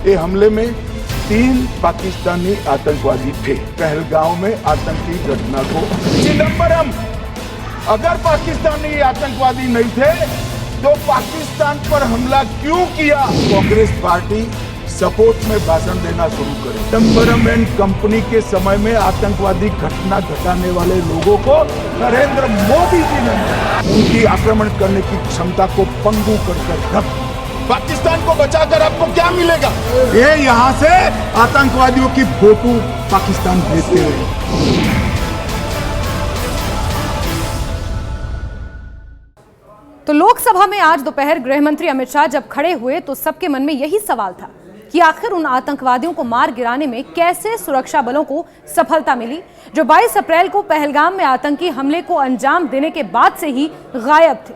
ये हमले में 3 पाकिस्तानी आतंकवादी थे। पहलगांव में आतंकी घटना को चिदंबरम, अगर पाकिस्तानी आतंकवादी नहीं थे तो पाकिस्तान पर हमला क्यों किया? कांग्रेस पार्टी सपोर्ट में भाषण देना शुरू करे। चिदंबरम एंड कंपनी के समय में आतंकवादी घटना घटाने वाले लोगों को नरेंद्र मोदी जी ने उनकी आक्रमण करने की क्षमता को पंगु कर रख। पाकिस्तान को बचाकर आपको क्या मिलेगा? ये यहाँ से आतंकवादियों की फोटो पाकिस्तान भेजते रहे। तो लोकसभा में आज दोपहर गृह मंत्री अमित शाह जब खड़े हुए तो सबके मन में यही सवाल था कि आखिर उन आतंकवादियों को मार गिराने में कैसे सुरक्षा बलों को सफलता मिली, जो 22 अप्रैल को पहलगाम में आतंकी हमले को अंजाम देने के बाद से ही गायब थे।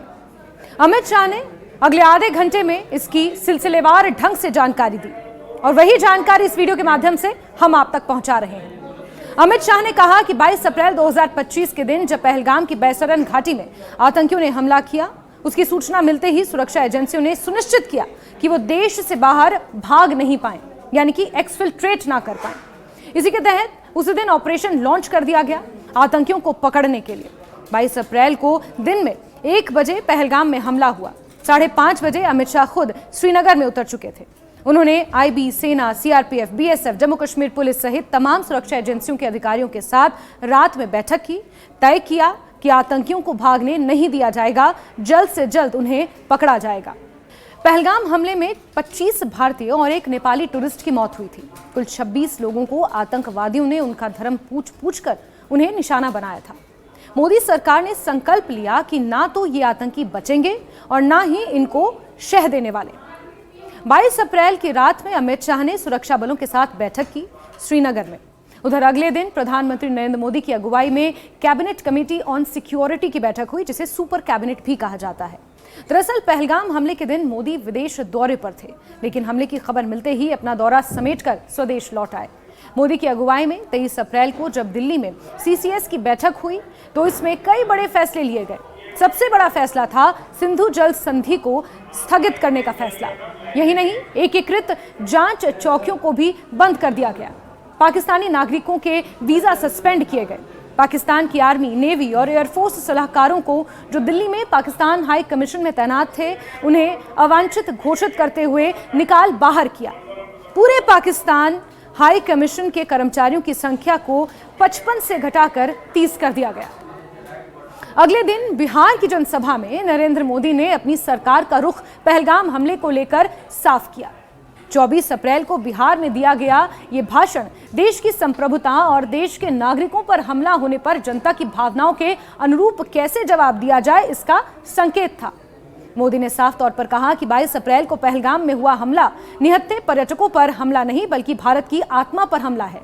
अमित शाह ने अगले आधे घंटे में इसकी सिलसिलेवार ढंग से जानकारी दी और वही जानकारी इस वीडियो के माध्यम से हम आप तक पहुंचा रहे हैं। अमित शाह ने कहा कि 22 अप्रैल 2025 के दिन जब पहलगाम की बैसरन घाटी में आतंकियों ने हमला किया, उसकी सूचना मिलते ही सुरक्षा एजेंसियों ने सुनिश्चित किया कि वो देश से बाहर भाग नहीं पाए, यानी कि एक्सफिल्ट्रेट ना कर पाए। इसी के तहत उसी दिन ऑपरेशन लॉन्च कर दिया गया आतंकियों को पकड़ने के लिए। 22 अप्रैल को दिन में 1 बजे पहलगाम में हमला हुआ। 5:30 बजे अमित शाह खुद श्रीनगर में उतर चुके थे। उन्होंने आईबी, सेना, CRPF, BSF, Jammu Kashmir police सहित तमाम सुरक्षा एजेंसियों के अधिकारियों के साथ रात में बैठक की। तय किया कि आतंकियों को भागने नहीं दिया जाएगा, जल्द से जल्द उन्हें पकड़ा जाएगा। पहलगाम हमले में 25 भारतीय और 1 नेपाली टूरिस्ट की मौत हुई थी। कुल 26 लोगों को आतंकवादियों ने उनका धर्म पूछ कर उन्हें निशाना बनाया था। मोदी सरकार ने संकल्प लिया कि ना तो ये आतंकी बचेंगे और ना ही इनको शह देने वाले। 22 अप्रैल की रात में अमित शाह ने सुरक्षा बलों के साथ बैठक की श्रीनगर में। उधर अगले दिन प्रधानमंत्री नरेंद्र मोदी की अगुवाई में कैबिनेट कमेटी ऑन सिक्योरिटी की बैठक हुई, जिसे सुपर कैबिनेट भी कहा जाता है। दरअसल पहलगाम हमले के दिन मोदी विदेश दौरे पर थे, लेकिन हमले की खबर मिलते ही अपना दौरा समेटकर स्वदेश लौट आए। मोदी की अगुवाई में 23 अप्रैल को जब दिल्ली में सीसीएस की बैठक हुई तो इसमें कई बड़े फैसले लिए गए। सबसे बड़ा फैसला था सिंधु जल संधि को स्थगित करने का फैसला। यही नहीं, एकीकृत जांच चौकियों को भी बंद कर दिया गया। पाकिस्तानी नागरिकों के वीजा सस्पेंड किए गए। पाकिस्तान की आर्मी, नेवी और एयरफोर्स सलाहकारों को जो दिल्ली में पाकिस्तान हाई कमीशन में तैनात थे, उन्हें अवांछित घोषित करते हुए निकाल बाहर किया। पूरे पाकिस्तान हाई कमीशन के कर्मचारियों की संख्या को 55 से घटाकर 30 कर दिया गया। अगले दिन बिहार की जनसभा में नरेंद्र मोदी ने अपनी सरकार का रुख पहलगाम हमले को लेकर साफ किया। 24 अप्रैल को बिहार में दिया गया ये भाषण देश की संप्रभुता और देश के नागरिकों पर हमला होने पर जनता की भावनाओं के अनुरूप कैसे जवाब दिया जाए, इसका संकेत था। मोदी ने साफ तौर पर कहा कि 22 अप्रैल को पहलगाम में हुआ हमला निहत्थे पर्यटकों पर हमला नहीं, बल्कि भारत की आत्मा पर हमला है।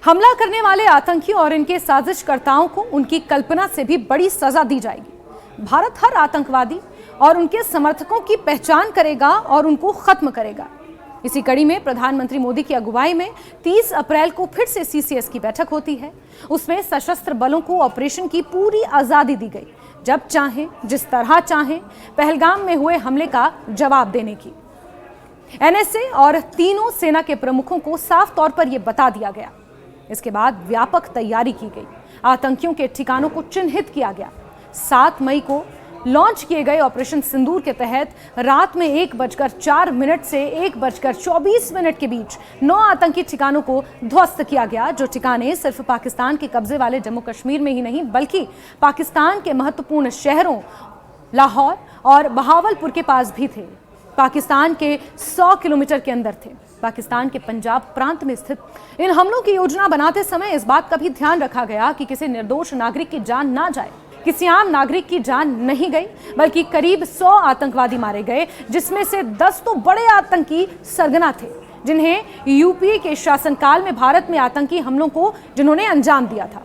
हमला करने वाले आतंकियों और इनके साजिशकर्ताओं को उनकी कल्पना से भी बड़ी सजा दी जाएगी। भारत हर आतंकवादी और उनके समर्थकों की पहचान करेगा और उनको खत्म करेगा। इसी कड़ी में प्रधानमंत्री मोदी की अगुवाई में 30 अप्रैल को फिर से सीसीएस की बैठक होती है। उसमें सशस्त्र बलों को ऑपरेशन की पूरी आजादी दी गई, जब चाहें, जिस तरह चाहें, पहलगाम में हुए हमले का जवाब देने की। एनएसए और तीनों सेना के प्रमुखों को साफ तौर पर यह बता दिया गया। इसके बाद व्यापक तैयारी की गई। आतंकियों के ठिकानों को चिन्हित किया गया। 7 मई को लॉन्च किए गए ऑपरेशन सिंदूर के तहत रात में 1:04 से 1:24 के बीच 9 आतंकी ठिकानों को ध्वस्त किया गया, जो ठिकाने सिर्फ पाकिस्तान के कब्जे वाले जम्मू कश्मीर में ही नहीं, बल्कि पाकिस्तान के महत्वपूर्ण शहरों लाहौर और बहावलपुर के पास भी थे। पाकिस्तान के 100 किलोमीटर के अंदर थे। पाकिस्तान के पंजाब प्रांत में स्थित इन हमलों की योजना बनाते समय इस बात का भी ध्यान रखा गया कि किसी निर्दोष नागरिक की जान ना जाए। किसी आम नागरिक की जान नहीं गई, बल्कि करीब 100 आतंकवादी मारे गए, जिसमें से 10 तो बड़े आतंकी सरगना थे, जिन्हें यूपीए के शासनकाल में भारत में आतंकी हमलों को जिन्होंने अंजाम दिया था।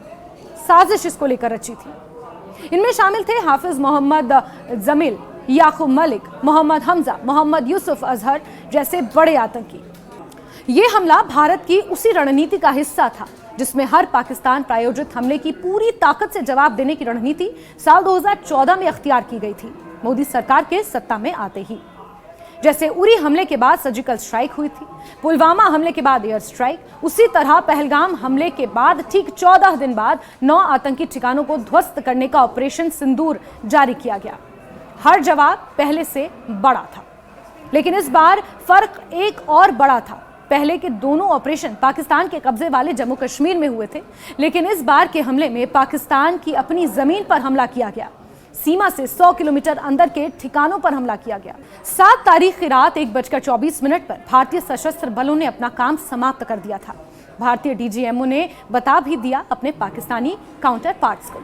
साजिश इसको लेकर रची थी। इनमें शामिल थे हाफिज मोहम्मद जमील, याकूब मलिक, मोहम्मद हमजा, मोहम्मद यूसुफ अजहर जैसे बड़े आतंकी। ये हमला भारत की उसी रणनीति का हिस्सा था जिसमें हर पाकिस्तान प्रायोजित हमले की पूरी ताकत से जवाब देने की रणनीति साल 2014 में अख्तियार की गई थी, मोदी सरकार के सत्ता में आते ही। जैसे उरी हमले के बाद सर्जिकल स्ट्राइक हुई थी, पुलवामा हमले के बाद एयर स्ट्राइक, उसी तरह पहलगाम हमले के बाद ठीक 14 दिन बाद 9 आतंकी ठिकानों को ध्वस्त करने का ऑपरेशन सिंदूर जारी किया गया। हर जवाब पहले से बड़ा था, लेकिन इस बार फर्क एक और बड़ा था। पहले के दोनों ऑपरेशन पाकिस्तान के कब्जे वाले जम्मू कश्मीर में हुए थे, लेकिन इस बार के हमले में पाकिस्तान की अपनी जमीन पर हमला किया गया। सीमा से 100 किलोमीटर अंदर के ठिकानों पर हमला किया गया। 7 तारीख की रात 1:24 पर भारतीय सशस्त्र बलों ने अपना काम समाप्त कर दिया था। भारतीय डीजीएमओ ने बता भी दिया अपने पाकिस्तानी काउंटर पार्ट्स को।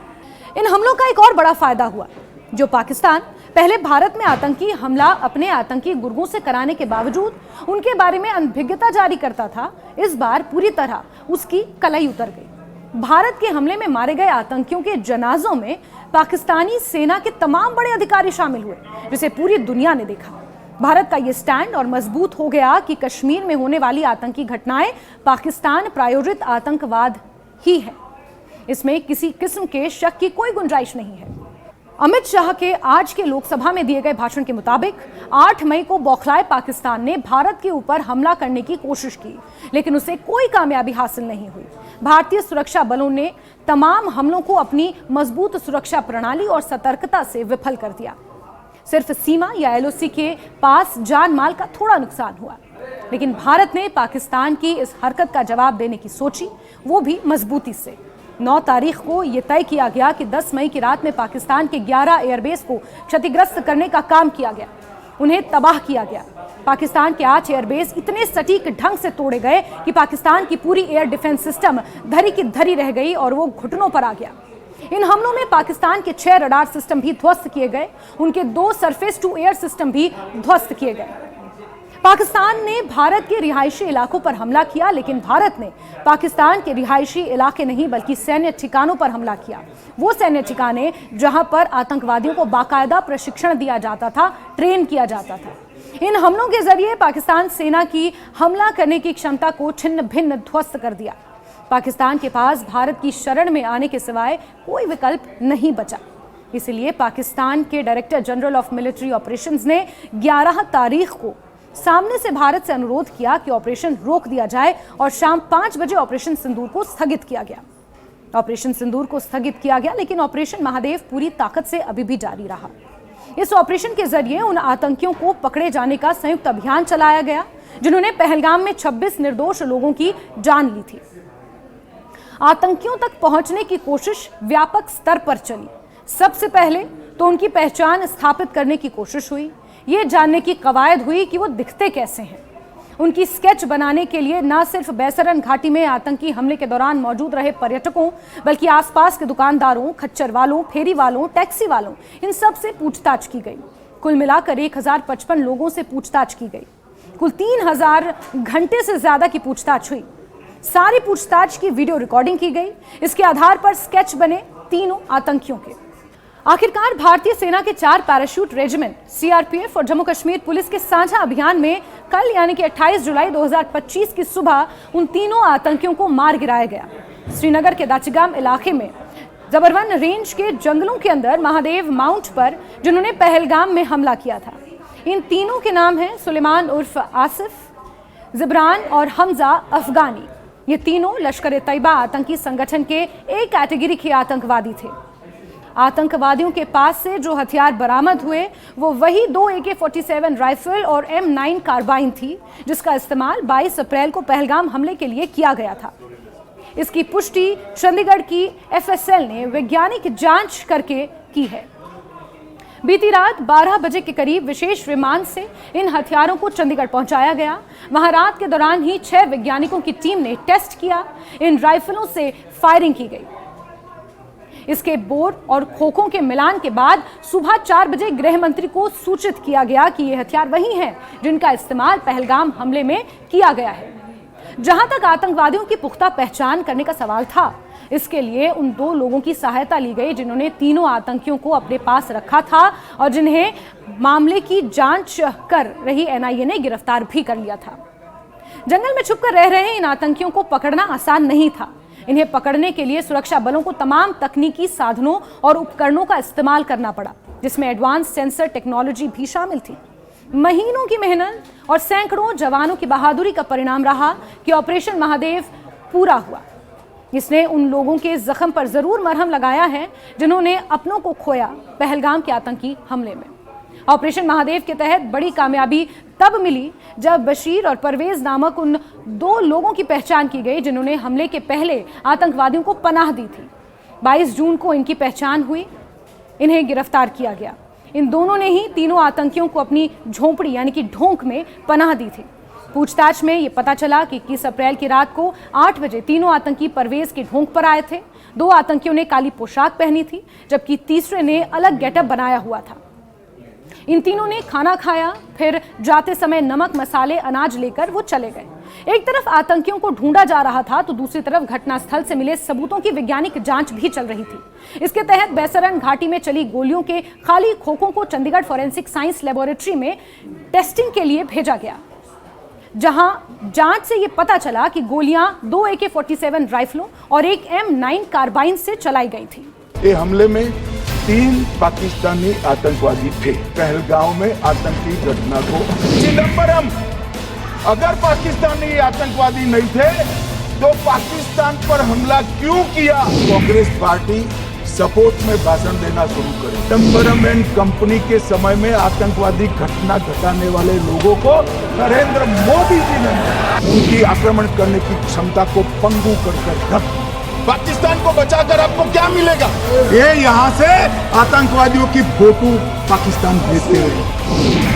इन हमलों का एक और बड़ा फायदा हुआ। जो पाकिस्तान पहले भारत में आतंकी हमला अपने आतंकी गुर्गों से कराने के बावजूद उनके बारे में अनभिज्ञता जारी करता था, इस बार पूरी तरह उसकी कलाई उतर गई। भारत के हमले में मारे गए आतंकियों के जनाजों में पाकिस्तानी सेना के तमाम बड़े अधिकारी शामिल हुए, जिसे पूरी दुनिया ने देखा। भारत का ये स्टैंड और मजबूत हो गया कि कश्मीर में होने वाली आतंकी घटनाएं पाकिस्तान प्रायोजित आतंकवाद ही है। इसमें किसी किस्म के शक की कोई गुंजाइश नहीं है। अमित शाह के आज के लोकसभा में दिए गए भाषण के मुताबिक 8 मई को बौखलाए पाकिस्तान ने भारत के ऊपर हमला करने की कोशिश की, लेकिन उसे कोई कामयाबी हासिल नहीं हुई। भारतीय सुरक्षा बलों ने तमाम हमलों को अपनी मजबूत सुरक्षा प्रणाली और सतर्कता से विफल कर दिया। सिर्फ सीमा या एलओसी के पास जान माल का थोड़ा नुकसान हुआ, लेकिन भारत ने पाकिस्तान की इस हरकत का जवाब देने की सोची, वो भी मजबूती से। 9 तारीख को यह तय किया गया कि 10 मई की रात में पाकिस्तान के 11 एयरबेस को क्षतिग्रस्त करने का काम किया गया, उन्हें तबाह किया गया। पाकिस्तान के 8 एयरबेस इतने सटीक ढंग से तोड़े गए कि पाकिस्तान की पूरी एयर डिफेंस सिस्टम धरी की धरी रह गई और वो घुटनों पर आ गया। इन हमलों में पाकिस्तान के 6 रडार सिस्टम भी ध्वस्त किए गए, उनके 2 सरफेस टू एयर सिस्टम भी ध्वस्त किए गए। पाकिस्तान ने भारत के रिहायशी इलाकों पर हमला किया, लेकिन भारत ने पाकिस्तान के रिहायशी इलाके नहीं बल्कि सैन्य ठिकानों पर हमला किया। वो सैन्य ठिकाने जहां पर आतंकवादियों को बाकायदा प्रशिक्षण दिया जाता था, ट्रेन किया जाता था। इन हमलों के जरिए पाकिस्तान सेना की हमला करने की क्षमता को छिन्न भिन्न ध्वस्त कर दिया। पाकिस्तान के पास भारत की शरण में आने के सिवाय कोई विकल्प नहीं बचा। इसलिए पाकिस्तान के director general of military operations ने 11 तारीख को सामने से भारत से अनुरोध किया कि ऑपरेशन रोक दिया जाए और शाम 5 बजे ऑपरेशन सिंदूर को स्थगित किया गया। ऑपरेशन सिंदूर को स्थगित किया गया, लेकिन ऑपरेशन महादेव पूरी ताकत से अभी भी जारी रहा। इस ऑपरेशन के जरिए उन आतंकियों को पकड़े जाने का संयुक्त अभियान चलाया गया जिन्होंने पहलगाम में 26 निर्दोष लोगों की जान ली थी। आतंकियों तक पहुंचने की कोशिश व्यापक स्तर पर चली। सबसे पहले तो उनकी पहचान स्थापित करने की कोशिश हुई, ये जानने की कवायद हुई कि वो दिखते कैसे हैं। उनकी स्केच बनाने के लिए न सिर्फ बैसरन घाटी में आतंकी हमले के दौरान मौजूद रहे पर्यटकों, बल्कि आसपास के दुकानदारों, खच्चर वालों, फेरी वालों, टैक्सी वालों, इन सब से पूछताछ की गई। कुल मिलाकर 1055 लोगों से पूछताछ की गई। कुल 3000 घंटे से ज्यादा की पूछताछ हुई। सारी पूछताछ की वीडियो रिकॉर्डिंग की गई। इसके आधार पर स्केच बने तीनों आतंकियों के। आखिरकार भारतीय सेना के 4 पैराशूट रेजिमेंट, सीआरपीएफ और जम्मू कश्मीर पुलिस के साझा अभियान में कल यानी कि 28 जुलाई 2025 की सुबह उन तीनों आतंकियों को मार गिराया गया। श्रीनगर के दाचिगाम इलाके में जबरवन रेंज के जंगलों के अंदर महादेव माउंट पर जिन्होंने पहलगाम में हमला किया था। इन तीनों के नाम हैं सुलेमान उर्फ आसिफ, जिब्रान और हमजा अफगानी। ये तीनों लश्कर ए तैयबा आतंकी संगठन के ए कैटेगरी के आतंकवादी थे। आतंकवादियों के पास से जो हथियार बरामद हुए वो वही 2 AK-47 राइफल और M9 कार्बाइन थी जिसका इस्तेमाल 22 अप्रैल को पहलगाम हमले के लिए किया गया था। इसकी पुष्टि चंडीगढ़ की FSL ने वैज्ञानिक जांच करके की है। बीती रात 12 बजे के करीब विशेष विमान से इन हथियारों को चंडीगढ़ पहुंचाया गया। वहां रात के दौरान ही 6 वैज्ञानिकों की टीम ने टेस्ट किया। इन राइफलों से फायरिंग की गई। इसके बोर और खोखों के मिलान के बाद सुबह 4 बजे गृह मंत्री को सूचित किया गया कि ये हथियार वही हैं जिनका इस्तेमाल पहलगाम हमले में किया गया है। जहां तक आतंकवादियों की पुख्ता पहचान करने का सवाल था, इसके लिए उन 2 लोगों की सहायता ली गई जिन्होंने तीनों आतंकियों को अपने पास रखा था और जिन्हें मामले की जांच कर रही NIA ने गिरफ्तार भी कर लिया था। जंगल में छुपकर रह रहे इन आतंकियों को पकड़ना आसान नहीं था। इन्हें पकड़ने के लिए सुरक्षा बलों को तमाम तकनीकी साधनों और उपकरणों का इस्तेमाल करना पड़ा, जिसमें एडवांस सेंसर टेक्नोलॉजी भी शामिल थी। महीनों की मेहनत और सैकड़ों जवानों की बहादुरी का परिणाम रहा कि ऑपरेशन महादेव पूरा हुआ। इसने उन लोगों के जख्म पर जरूर मरहम लगाया है जिन्होंने अपनों को खोया पहलगाम के आतंकी हमले में। ऑपरेशन महादेव के तहत बड़ी कामयाबी तब मिली जब बशीर और परवेज नामक उन 2 लोगों की पहचान की गई जिन्होंने हमले के पहले आतंकवादियों को पनाह दी थी। 22 जून को इनकी पहचान हुई, इन्हें गिरफ्तार किया गया। इन दोनों ने ही तीनों आतंकियों को अपनी झोंपड़ी यानी कि ढोंक में पनाह दी थी। पूछताछ में ये पता चला कि 21 अप्रैल की रात को 8 बजे तीनों आतंकी परवेज के ढोंक पर आए थे। 2 आतंकियों ने काली पोशाक पहनी थी जबकि तीसरे ने अलग गेटअप बनाया हुआ था। इन तीनों ने खाना खाया, फिर जाते समय नमक, मसाले, अनाज लेकर वो चले गए। एक तरफ आतंकियों को ढूंढा जा रहा था तो दूसरी तरफ घटनास्थल से मिले सबूतों की वैज्ञानिक जांच भी चल रही थी। इसके तहत बैसरन घाटी में चली गोलियों के खाली खोखों को चंडीगढ़ फॉरेंसिक साइंस लेबोरेटरी में टेस्टिंग के लिए भेजा गया, जहां जांच से यह पता चला कि गोलियां 2 AK-47 राइफलों और एक M9 कार्बाइन से चलाई गई थी। ये हमले में 3 पाकिस्तानी आतंकवादी थे। पहलगांव में आतंकी घटना को चिदंबरम, अगर पाकिस्तानी आतंकवादी नहीं थे तो पाकिस्तान पर हमला क्यों किया? कांग्रेस पार्टी सपोर्ट में भाषण देना शुरू करे। चिदंबरम एंड कंपनी के समय में आतंकवादी घटना घटाने वाले लोगों को नरेंद्र मोदी जी ने उनकी आक्रमण करने की क्षमता को पंगु कर रख। पाकिस्तान को बचाकर आपको क्या मिलेगा? ये यहाँ से आतंकवादियों की फोटो पाकिस्तान भेजते हुए